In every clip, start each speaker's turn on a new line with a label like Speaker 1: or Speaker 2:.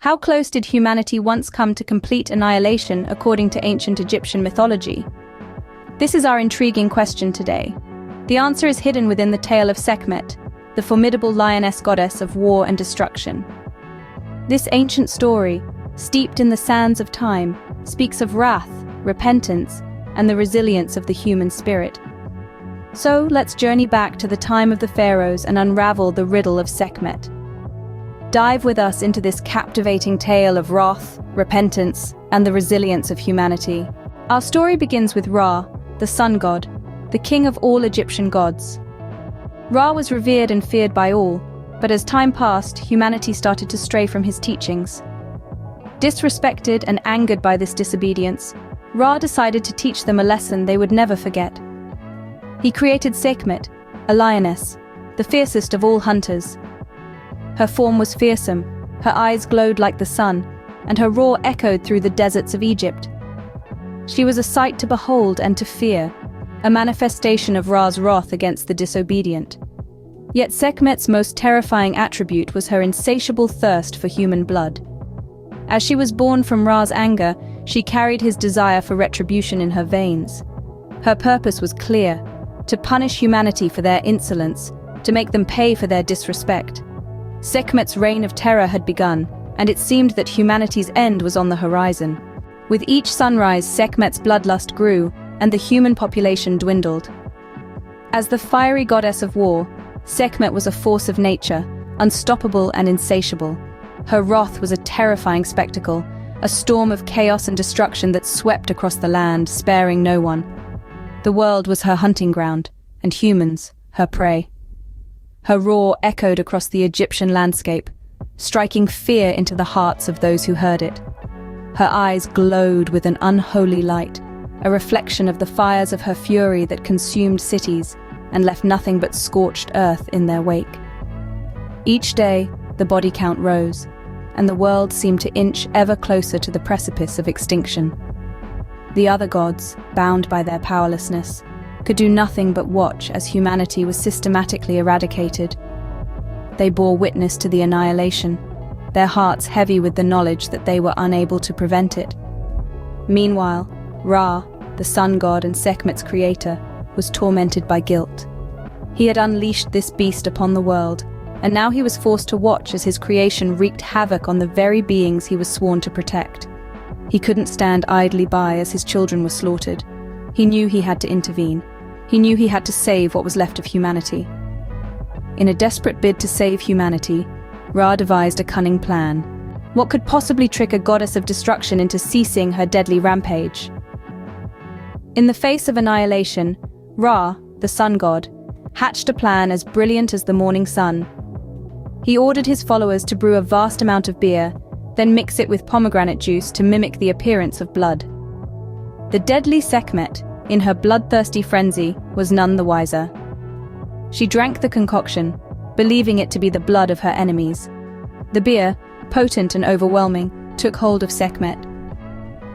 Speaker 1: How close did humanity once come to complete annihilation according to ancient Egyptian mythology? This is our intriguing question today. The answer is hidden within the tale of Sekhmet, the formidable lioness goddess of war and destruction. This ancient story, steeped in the sands of time, speaks of wrath, repentance, and the resilience of the human spirit. So let's journey back to the time of the pharaohs and unravel the riddle of Sekhmet. Dive with us into this captivating tale of wrath, repentance, and the resilience of humanity. Our story begins with Ra, the sun god, the king of all Egyptian gods. Ra was revered and feared by all, but as time passed, humanity started to stray from his teachings. Disrespected and angered by this disobedience, Ra decided to teach them a lesson they would never forget. He created Sekhmet, a lioness, the fiercest of all hunters. Her form was fearsome, her eyes glowed like the sun, and her roar echoed through the deserts of Egypt. She was a sight to behold and to fear, a manifestation of Ra's wrath against the disobedient. Yet Sekhmet's most terrifying attribute was her insatiable thirst for human blood. As she was born from Ra's anger, she carried his desire for retribution in her veins. Her purpose was clear: to punish humanity for their insolence, to make them pay for their disrespect. Sekhmet's reign of terror had begun, and it seemed that humanity's end was on the horizon. With each sunrise, Sekhmet's bloodlust grew, and the human population dwindled. As the fiery goddess of war, Sekhmet was a force of nature, unstoppable and insatiable. Her wrath was a terrifying spectacle, a storm of chaos and destruction that swept across the land, sparing no one. The world was her hunting ground, and humans, her prey. Her roar echoed across the Egyptian landscape, striking fear into the hearts of those who heard it. Her eyes glowed with an unholy light, a reflection of the fires of her fury that consumed cities and left nothing but scorched earth in their wake. Each day, the body count rose, and the world seemed to inch ever closer to the precipice of extinction. The other gods, bound by their powerlessness, could do nothing but watch as humanity was systematically eradicated. They bore witness to the annihilation, their hearts heavy with the knowledge that they were unable to prevent it. Meanwhile, Ra, the sun god and Sekhmet's creator, was tormented by guilt. He had unleashed this beast upon the world, and now he was forced to watch as his creation wreaked havoc on the very beings he was sworn to protect. He couldn't stand idly by as his children were slaughtered. He knew he had to intervene. He knew he had to save what was left of humanity. In a desperate bid to save humanity, Ra devised a cunning plan. What could possibly trick a goddess of destruction into ceasing her deadly rampage? In the face of annihilation, Ra, the sun god, hatched a plan as brilliant as the morning sun. He ordered his followers to brew a vast amount of beer, then mix it with pomegranate juice to mimic the appearance of blood. The deadly Sekhmet, in her bloodthirsty frenzy, was none the wiser. She drank the concoction, believing it to be the blood of her enemies. The beer, potent and overwhelming, took hold of Sekhmet.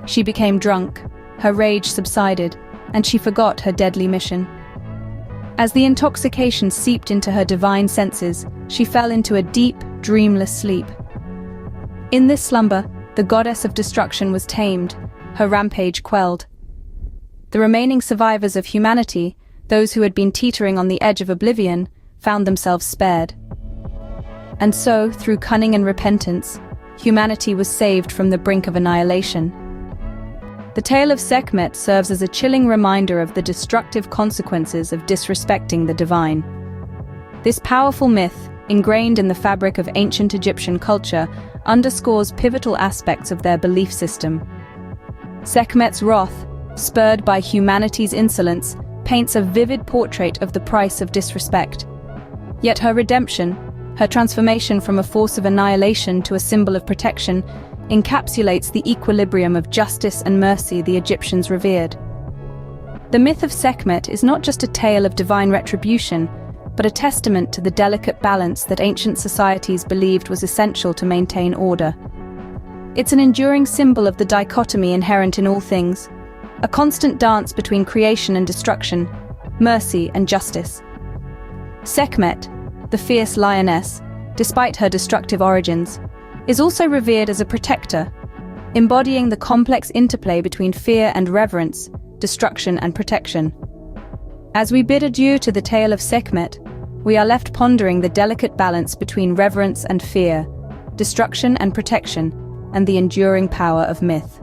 Speaker 1: She became drunk, her rage subsided, and she forgot her deadly mission. As the intoxication seeped into her divine senses, she fell into a deep, dreamless sleep. In this slumber, the goddess of destruction was tamed, her rampage quelled. The remaining survivors of humanity, those who had been teetering on the edge of oblivion, found themselves spared. And so, through cunning and repentance, humanity was saved from the brink of annihilation. The tale of Sekhmet serves as a chilling reminder of the destructive consequences of disrespecting the divine. This powerful myth, ingrained in the fabric of ancient Egyptian culture, underscores pivotal aspects of their belief system. Sekhmet's wrath, spurred by humanity's insolence, paints a vivid portrait of the price of disrespect. Yet her redemption, her transformation from a force of annihilation to a symbol of protection, encapsulates the equilibrium of justice and mercy the Egyptians revered. The myth of Sekhmet is not just a tale of divine retribution, but a testament to the delicate balance that ancient societies believed was essential to maintain order. It's an enduring symbol of the dichotomy inherent in all things, a constant dance between creation and destruction, mercy and justice. Sekhmet, the fierce lioness, despite her destructive origins, is also revered as a protector, embodying the complex interplay between fear and reverence, destruction and protection. As we bid adieu to the tale of Sekhmet, we are left pondering the delicate balance between reverence and fear, destruction and protection, and the enduring power of myth.